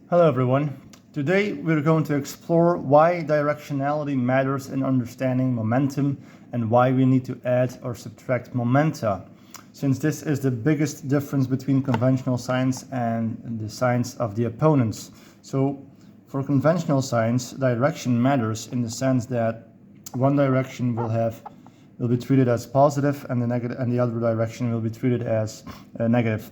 Hello everyone. Today we're going to explore why directionality matters in understanding momentum and why we need to add or subtract momenta, since this is the biggest difference between conventional science and the science of the opponents. So for conventional science, direction matters in the sense that one direction will be treated as positive and the other direction will be treated as negative,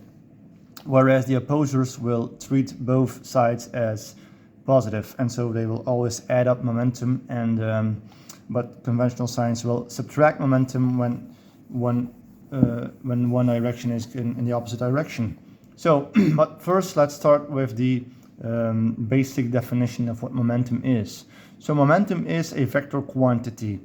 whereas the opposers will treat both sides as positive, and so they will always add up momentum. But conventional science will subtract momentum when one direction is in the opposite direction. So, but first let's start with the basic definition of what momentum is. So momentum is a vector quantity.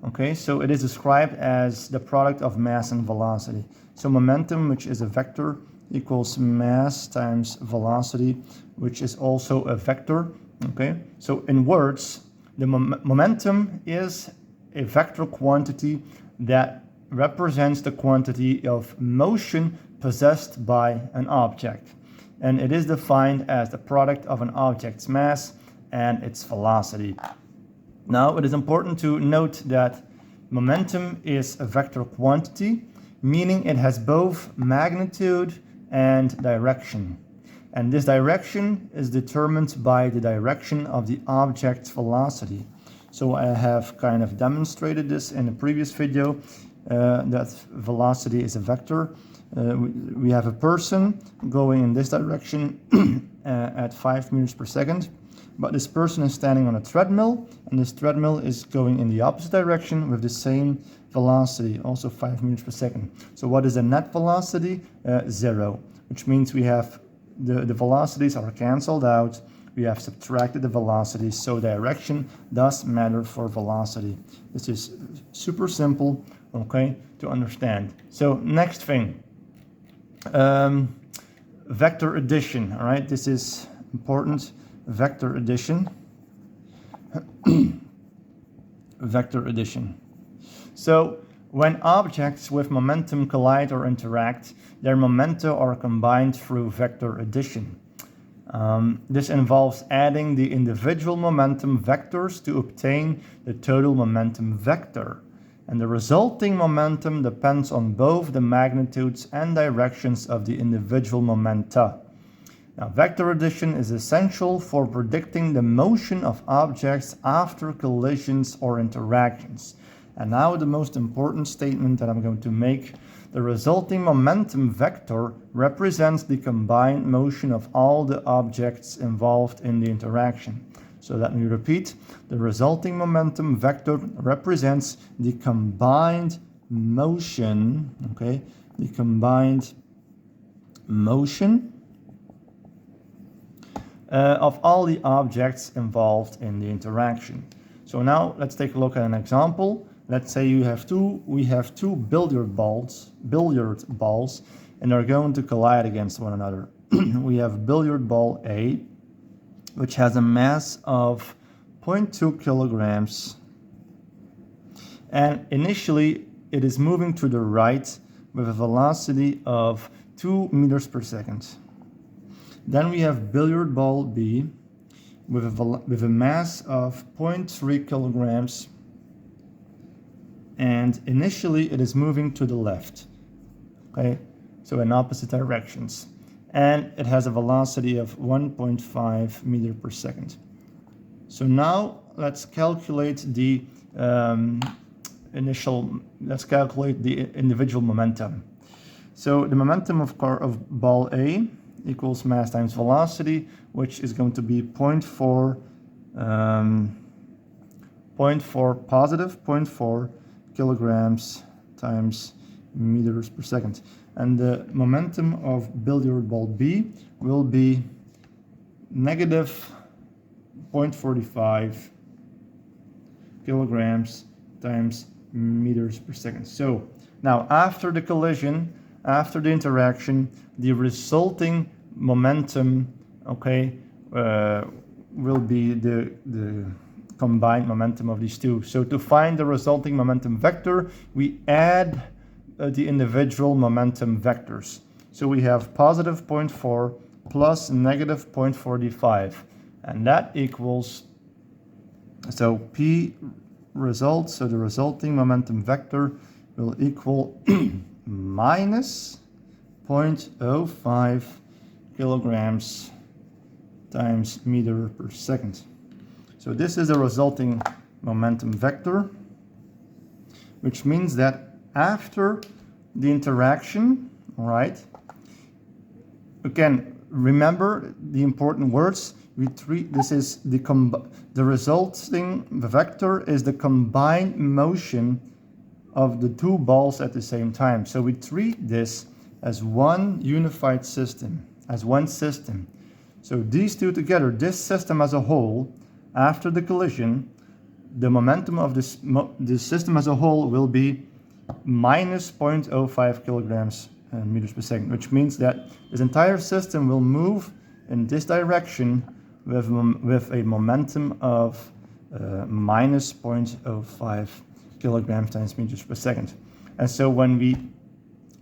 Okay, so it is described as the product of mass and velocity. So momentum, which is a vector, equals mass times velocity, which is also a vector. Okay, so in words, the momentum is a vector quantity that represents the quantity of motion possessed by an object, and it is defined as the product of an object's mass and its velocity. Now, it is important to note that momentum is a vector quantity, meaning it has both magnitude and direction. And this direction is determined by the direction of the object's velocity. So I have kind of demonstrated this in a previous video, that velocity is a vector. We have a person going in this direction at 5 meters per second, but this person is standing on a treadmill, and this treadmill is going in the opposite direction with the same velocity, also 5 meters per second. So what is the net velocity? 0, which means we have the velocities are cancelled out. We have subtracted the velocities, so direction does matter for velocity. This is super simple, okay, to understand. So next thing, vector addition. All right, this is important. Vector addition. Vector addition. So when objects with momentum collide or interact, their momenta are combined through vector addition. This involves adding the individual momentum vectors to obtain the total momentum vector. And the resulting momentum depends on both the magnitudes and directions of the individual momenta. Now, vector addition is essential for predicting the motion of objects after collisions or interactions. And now the most important statement that I'm going to make: the resulting momentum vector represents the combined motion of all the objects involved in the interaction. So let me repeat: the resulting momentum vector represents the combined motion, okay, the combined motion of all the objects involved in the interaction. So now let's take a look at an example. Let's say we have two billiard balls, and they're going to collide against one another. We have billiard ball A, which has a mass of 0.2 kilograms, and initially it is moving to the right with a velocity of 2 meters per second. Then we have billiard ball B with a mass of 0.3 kilograms, and initially it is moving to the left, okay, so in opposite directions, and it has a velocity of 1.5 meter per second. So now let's calculate the individual momentum. So the momentum of ball A equals mass times velocity, which is going to be 0.4 positive 0.4 kilograms times meters per second. And the momentum of billiard ball B will be negative 0.45 kilograms times meters per second. So now after the collision, after the interaction, the resulting momentum, okay, will be the combined momentum of these two. So to find the resulting momentum vector, we add the individual momentum vectors. So we have positive 0.4 plus negative 0.45, and that equals, so P results, so the resulting momentum vector will equal minus 0.05 kilograms times meter per second. So this is the resulting momentum vector, which means that after the interaction, all right, again, remember the important words. We treat this is the resulting vector is the combined motion of the two balls at the same time. So we treat this as one unified system, as one system. So these two together, this system as a whole, after the collision, the momentum of this system as a whole will be minus 0.05 kilograms meters per second, which means that this entire system will move in this direction with a momentum of minus 0.05 kilograms times meters per second. And so when we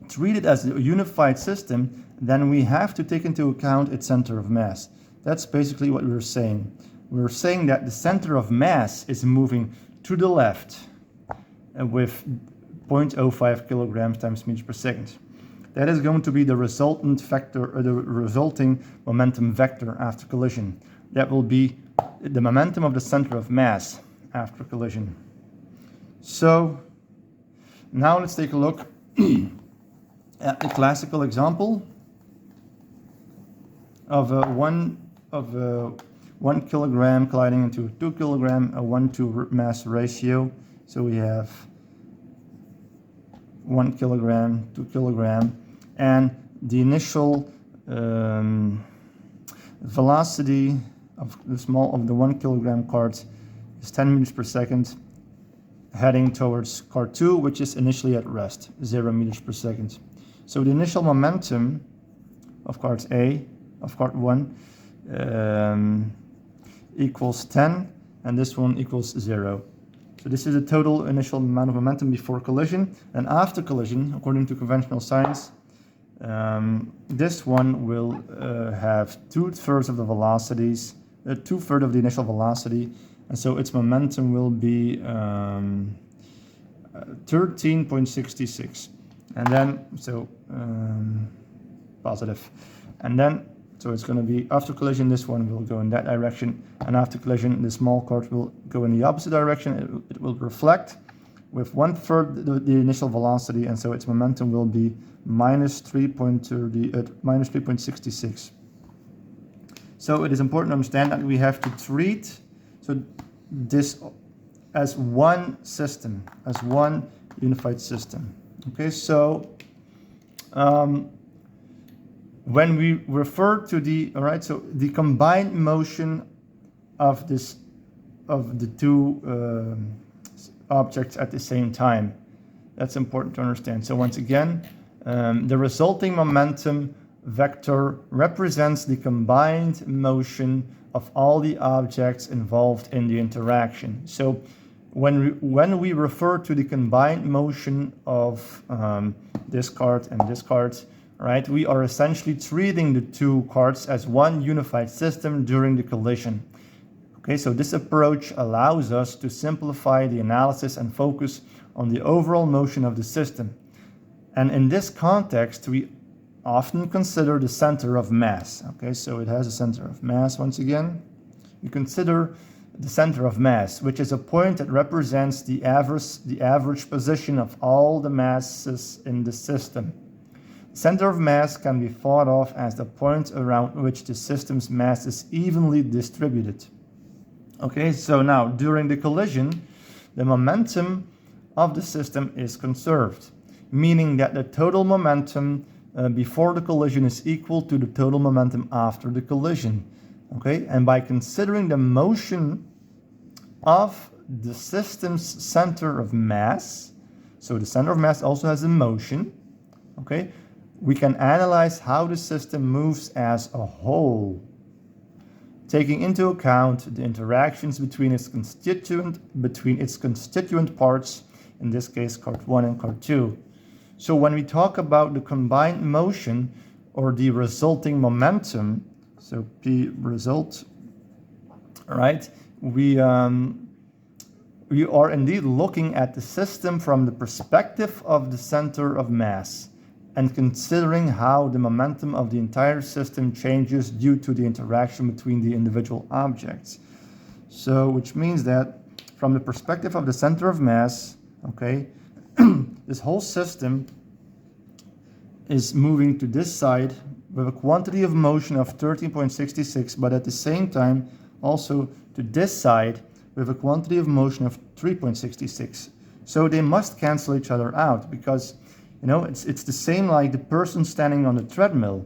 treat it as a unified system, then we have to take into account its center of mass. That's basically what we were saying. We were saying that the center of mass is moving to the left with 0.05 kilograms times meters per second. That is going to be the resultant vector, or the resulting momentum vector after collision. That will be the momentum of the center of mass after collision. So now let's take a look at the classical example of a 1 kilogram colliding into a 2 kilogram, a 1-to mass ratio. So we have 1 kilogram, 2 kilogram, and the initial velocity of the 1 kilogram cart is 10 meters per second, heading towards cart 2, which is initially at rest, 0 meters per second. So the initial momentum of cart A, of cart 1, equals 10, and this one equals 0. So this is the total initial amount of momentum before collision, and after collision, according to conventional science, this one will have 2/3 of the velocities, 2/3 of the initial velocity, and so its momentum will be 13.66, and then positive, and then so it's going to be after collision, this one will go in that direction, and after collision, the small cart will go in the opposite direction. It will reflect with 1/3 the initial velocity, and so its momentum will be minus 3.66. So it is important to understand that we have to treat this as one system, as one unified system. Okay, so when we refer to the combined motion of the two objects at the same time, that's important to understand. So once again, the resulting momentum vector represents the combined motion of all the objects involved in the interaction. So when we refer to the combined motion of this cart and this cart, right, we are essentially treating the two carts as one unified system during the collision. Okay, so this approach allows us to simplify the analysis and focus on the overall motion of the system. And in this context, we often consider the center of mass. Okay, so it has a center of mass once again. We consider the center of mass, which is a point that represents the average position of all the masses in the system. Center of mass can be thought of as the point around which the system's mass is evenly distributed. Okay, so now during the collision, the momentum of the system is conserved, meaning that the total momentum before the collision is equal to the total momentum after the collision. Okay, and by considering the motion of the system's center of mass, so the center of mass also has a motion, okay, we can analyze how the system moves as a whole, taking into account the interactions between its constituent parts, in this case cart 1 and cart 2. So when we talk about the combined motion, or the resulting momentum, so P result, right? We are indeed looking at the system from the perspective of the center of mass and considering how the momentum of the entire system changes due to the interaction between the individual objects. So, which means that from the perspective of the center of mass, okay, this whole system is moving to this side with a quantity of motion of 13.66, but at the same time also to this side with a quantity of motion of 3.66. So they must cancel each other out, because it's the same like the person standing on the treadmill,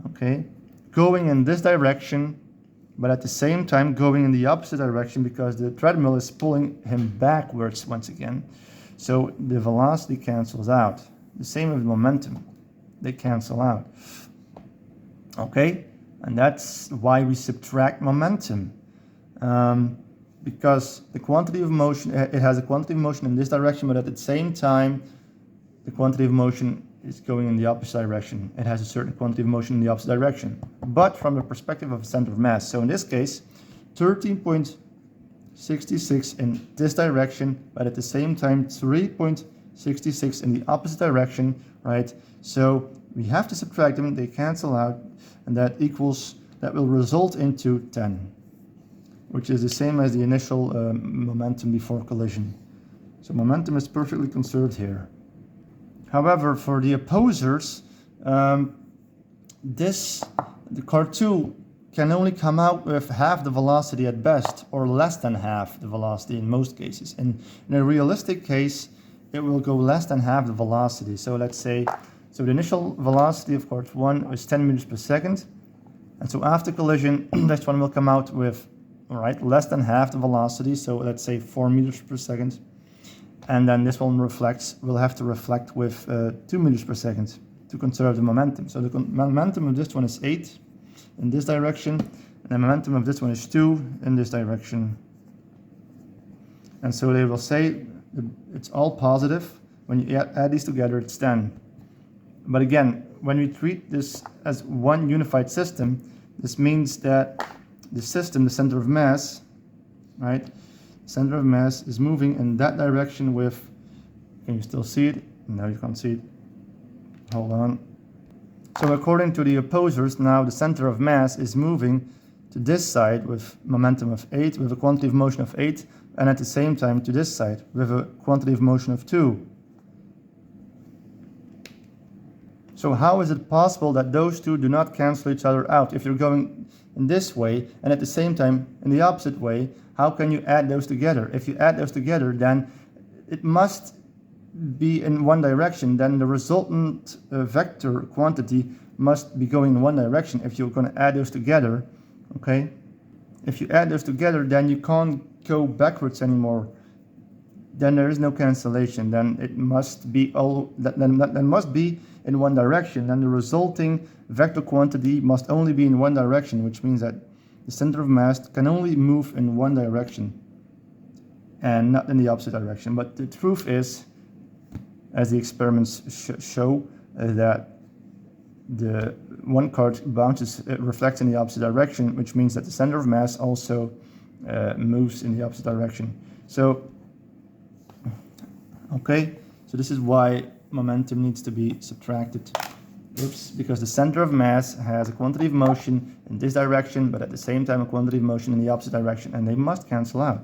okay, going in this direction, but at the same time going in the opposite direction because the treadmill is pulling him backwards once again. So the velocity cancels out. The same with momentum. They cancel out. Okay? And that's why we subtract momentum. Because the quantity of motion, it has a quantity of motion in this direction, but at the same time, the quantity of motion is going in the opposite direction. It has a certain quantity of motion in the opposite direction, but from the perspective of the center of mass. So in this case, 13.66 in this direction, but at the same time 3.66 in the opposite direction, right? So we have to subtract them, they cancel out, and that will result into 10, which is the same as the initial momentum before collision. So momentum is perfectly conserved here. However, for the opposers, the car 2 can only come out with half the velocity at best, or less than half the velocity in most cases. And in a realistic case, it will go less than half the velocity. So let's say, so the initial velocity of course 1 is 10 meters per second. And so after collision, this one will come out with, all right, less than half the velocity. So let's say 4 meters per second. And then this one will have to reflect with 2 meters per second to conserve the momentum. So the momentum of this one is 8 in this direction, and the momentum of this one is 2 in this direction. And so they will say it's all positive. When you add these together, it's 10. But again, when we treat this as one unified system, this means that the system, the center of mass, right? Center of mass is moving in that direction with, can you still see it? No, you can't see it. Hold on. So according to the opposers, now the center of mass is moving to this side with momentum of 8, with a quantity of motion of 8, and at the same time to this side with a quantity of motion of 2. So how is it possible that those two do not cancel each other out? If you're going in this way and at the same time in the opposite way, how can you add those together? If you add those together, then it must be in one direction. Then the resultant vector quantity must be going in one direction if you're going to add those together, okay? If you add those together, then you can't go backwards anymore. Then there is no cancellation. Then it must be that must be in one direction. Then the resulting vector quantity must only be in one direction, which means that the center of mass can only move in one direction and not in the opposite direction. But the truth is, as the experiments show, that the one card bounces, reflects in the opposite direction, which means that the center of mass also moves in the opposite direction. So, okay, so this is why momentum needs to be subtracted. Oops, because the center of mass has a quantity of motion in this direction, but at the same time a quantity of motion in the opposite direction, and they must cancel out.